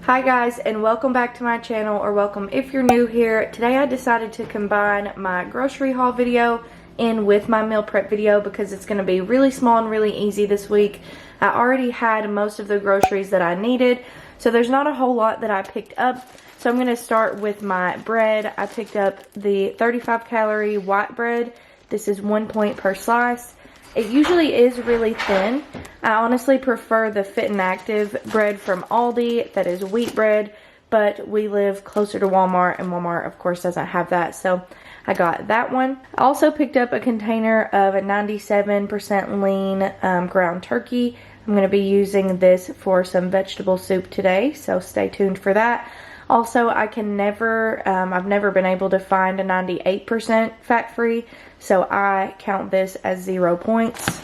Hi guys, and welcome back to my channel, or welcome if you're new here. Today I decided to combine my grocery haul video in with my meal prep video because it's going to be really small and really easy this week. I already had most of the groceries that I needed, so there's not a whole lot that I picked up. So I'm going to start with my bread. I picked up the 35 calorie white bread. This is 1 point per slice. It usually is really thin. I honestly prefer the Fit and Active bread from Aldi that is wheat bread, but we live closer to Walmart, and Walmart of course doesn't have that, so I got that one. I also picked up a container of a 97% lean ground turkey. I'm going to be using this for some vegetable soup today, so stay tuned for that. Also, I've never been able to find a 98% fat-free, so I count this as 0 points.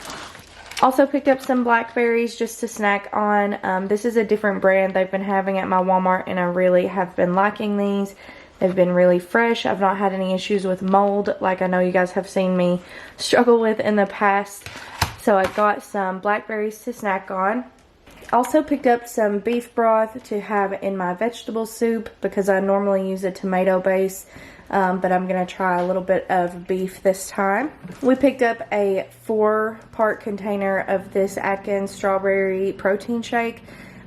Also picked up some blackberries just to snack on. This is a different brand they've been having at my Walmart, and I really have been liking these. They've been really fresh. I've not had any issues with mold like I know you guys have seen me struggle with in the past. So I got some blackberries to snack on. Also picked up some beef broth to have in my vegetable soup because I normally use a tomato base, but I'm going to try a little bit of beef this time. We picked up a 4-part container of this Atkins strawberry protein shake.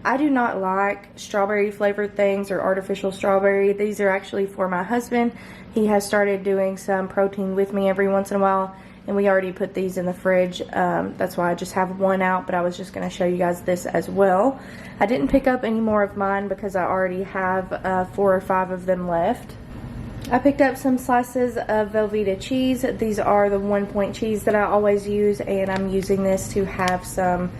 I do not like strawberry flavored things or artificial strawberry. These are actually for my husband. He has started doing some protein with me every once in a while, and we already put these in the fridge. That's why I just have one out, but I was just going to show you guys this as well. I didn't pick up any more of mine because I already have 4 or 5 of them left. I picked up some slices of Velveeta cheese. These are the 1 point cheese that I always use, and I'm using this to have some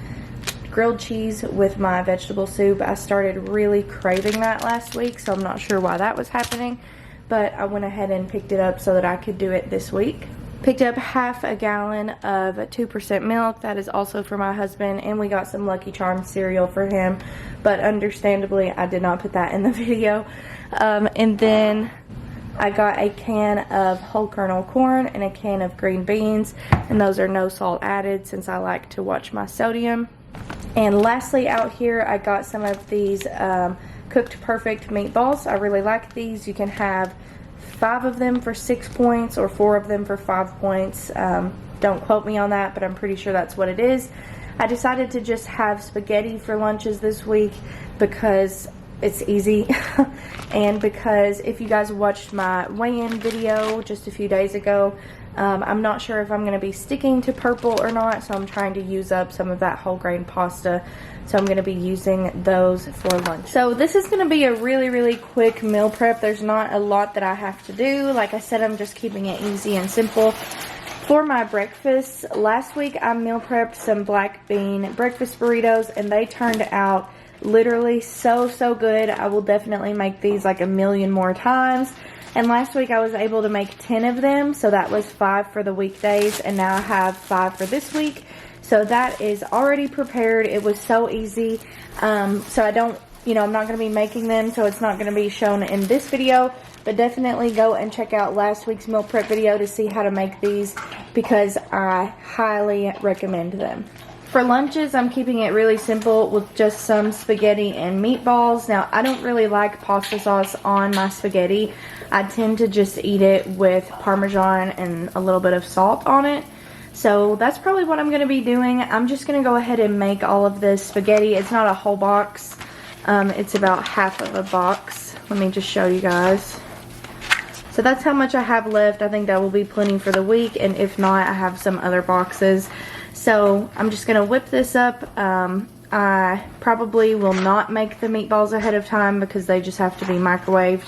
grilled cheese with my vegetable soup. I started really craving that last week, so I'm not sure why that was happening, but I went ahead and picked it up so that I could do it this week. Picked up half a gallon of 2% milk. That is also for my husband, and we got some Lucky Charms cereal for him, but understandably I did not put that in the video. And then I got a can of whole kernel corn and a can of green beans, and those are no salt added since I like to watch my sodium. And lastly, out here I got some of these Cooked Perfect meatballs. I really like these. You can have 5 of them for 6 points or 4 of them for 5 points. Don't quote me on that, but I'm pretty sure that's what it is. I decided to just have spaghetti for lunches this week because it's easy and because if you guys watched my weigh-in video just a few days ago, I'm not sure if I'm going to be sticking to purple or not, so I'm trying to use up some of that whole grain pasta. So I'm going to be using those for lunch. So this is going to be a really quick meal prep. There's not a lot that I have to do. Like I said, I'm just keeping it easy and simple. For my breakfast, last week I meal prepped some black bean breakfast burritos, and they turned out literally so good. I will definitely make these like a million more times. And last week I was able to make 10 of them, so that was 5 for the weekdays, and now I have 5 for this week. So that is already prepared. It was so easy. So I don't, I'm not going to be making them, so it's not going to be shown in this video. But definitely go and check out last week's meal prep video to see how to make these because I highly recommend them. For lunches, I'm keeping it really simple with just some spaghetti and meatballs. Now, I don't really like pasta sauce on my spaghetti. I tend to just eat it with Parmesan and a little bit of salt on it. So that's probably what I'm going to be doing. I'm just going to go ahead and make all of this spaghetti. It's not a whole box. It's about half of a box. Let me just show you guys. So that's how much I have left. I think that will be plenty for the week, and if not, I have some other boxes. So I'm just going to whip this up. I probably will not make the meatballs ahead of time because they just have to be microwaved.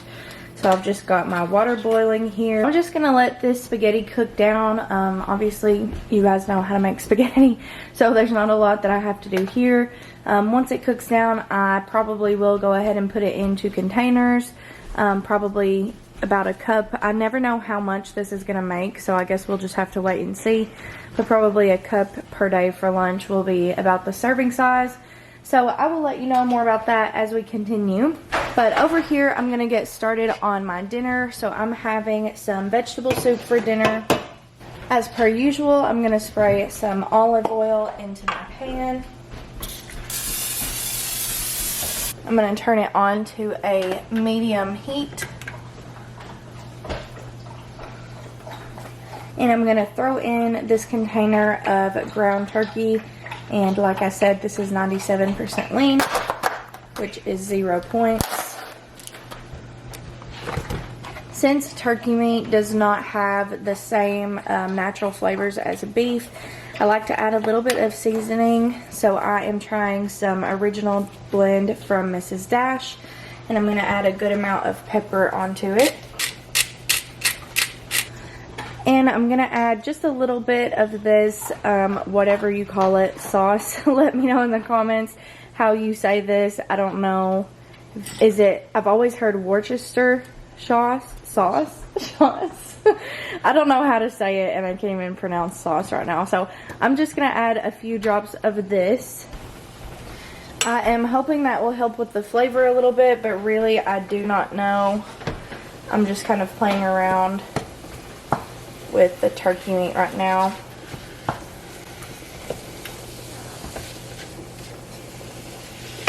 So I've just got my water boiling here. I'm just going to let this spaghetti cook down. Obviously, you guys know how to make spaghetti, so there's not a lot that I have to do here. Once it cooks down, I probably will go ahead and put it into containers. Probably about a cup. I never know how much this is going to make, so I guess we'll just have to wait and see. But probably a cup per day for lunch will be about the serving size. So I will let you know more about that as we continue. But over here, I'm going to get started on my dinner. So I'm having some vegetable soup for dinner. As per usual, I'm going to spray some olive oil into my pan. I'm going to turn it on to a medium heat. And I'm going to throw in this container of ground turkey. And like I said, this is 97% lean, which is 0 points. Since turkey meat does not have the same natural flavors as beef, I like to add a little bit of seasoning. So I am trying some original blend from Mrs. Dash. And I'm going to add a good amount of pepper onto it. And I'm going to add just a little bit of this, whatever you call it, sauce. Let me know in the comments how you say this. I don't know. Is it, I've always heard Worcester sauce? I don't know how to say it, and I can't even pronounce sauce right now. So I'm just going to add a few drops of this. I am hoping that will help with the flavor a little bit, but really I do not know. I'm just kind of playing around with the turkey meat right now.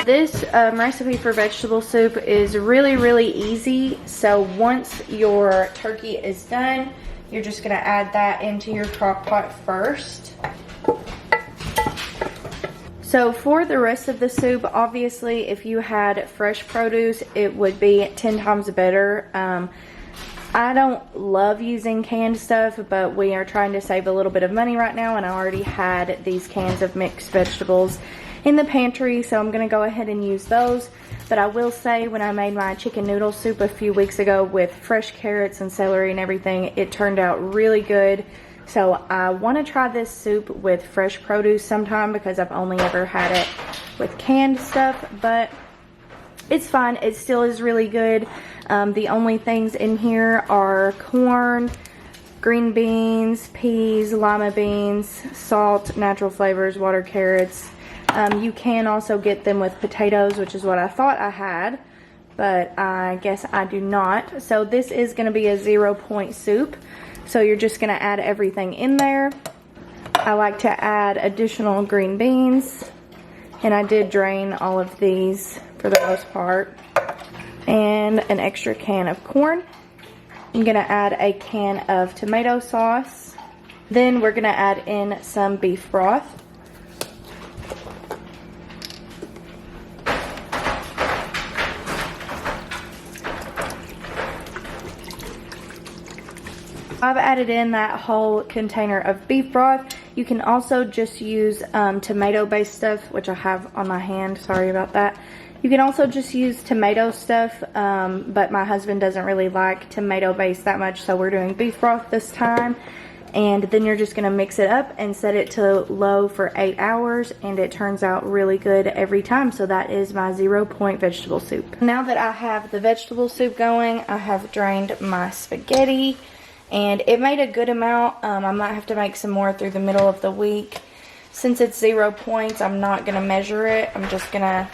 This recipe for vegetable soup is really easy. So once your turkey is done, you're just going to add that into your crock pot first. So for the rest of the soup, obviously if you had fresh produce, it would be 10 times better. I don't love using canned stuff, but we are trying to save a little bit of money right now, and I already had these cans of mixed vegetables in the pantry, so I'm going to go ahead and use those. But I will say, when I made my chicken noodle soup a few weeks ago with fresh carrots and celery and everything, it turned out really good. So I want to try this soup with fresh produce sometime, because I've only ever had it with canned stuff, but it's fine. It still is really good. The only things in here are corn, green beans, peas, lima beans, salt, natural flavors, water carrots. You can also get them with potatoes, which is what I thought I had, but I guess I do not. So this is going to be a 0 point soup. So you're just going to add everything in there. I like to add additional green beans, and I did drain all of these for the most part, and an extra can of corn. I'm going to add a can of tomato sauce. Then we're going to add in some beef broth. I've added in that whole container of beef broth. You can also just use tomato-based stuff, which I have on my hand. Sorry about that. You can also just use tomato stuff, but my husband doesn't really like tomato-based that much, so we're doing beef broth this time. And then you're just going to mix it up and set it to low for 8 hours, and it turns out really good every time. So that is my 0 point vegetable soup. Now that I have the vegetable soup going, I have drained my spaghetti, and it made a good amount. I might have to make some more through the middle of the week. Since it's 0 points, I'm not going to measure it. I'm just going to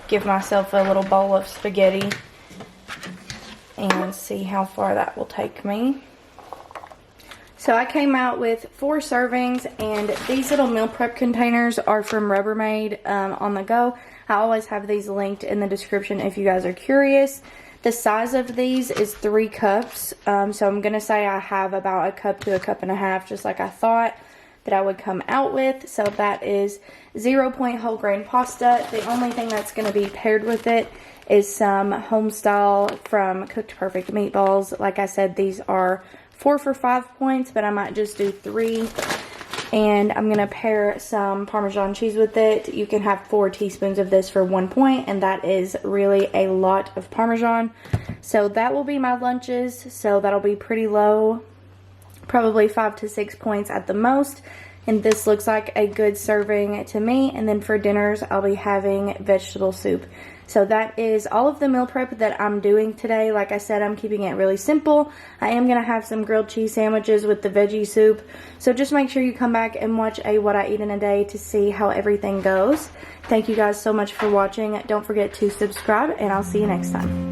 give myself a little bowl of spaghetti and see how far that will take me. So I came out with 4 servings, and these little meal prep containers are from Rubbermaid on the go. I always have these linked in the description if you guys are curious. The size of these is 3 cups, so I'm going to say I have about a cup to a cup and a half, just like I thought that I would come out with. So that is 0 point whole grain pasta. The only thing that's going to be paired with it is some home style from Cooked Perfect meatballs. Like I said, these are 4 for 5 points, but I might just do 3. And I'm going to pair some Parmesan cheese with it. You can have 4 teaspoons of this for 1 point, and that is really a lot of Parmesan. So that will be my lunches. So that'll be pretty low, probably 5 to 6 points at the most. And this looks like a good serving to me. And then for dinners, I'll be having vegetable soup. So that is all of the meal prep that I'm doing today. Like I said, I'm keeping it really simple. I am going to have some grilled cheese sandwiches with the veggie soup. So just make sure you come back and watch a What I Eat in a Day to see how everything goes. Thank you guys so much for watching. Don't forget to subscribe, and I'll see you next time.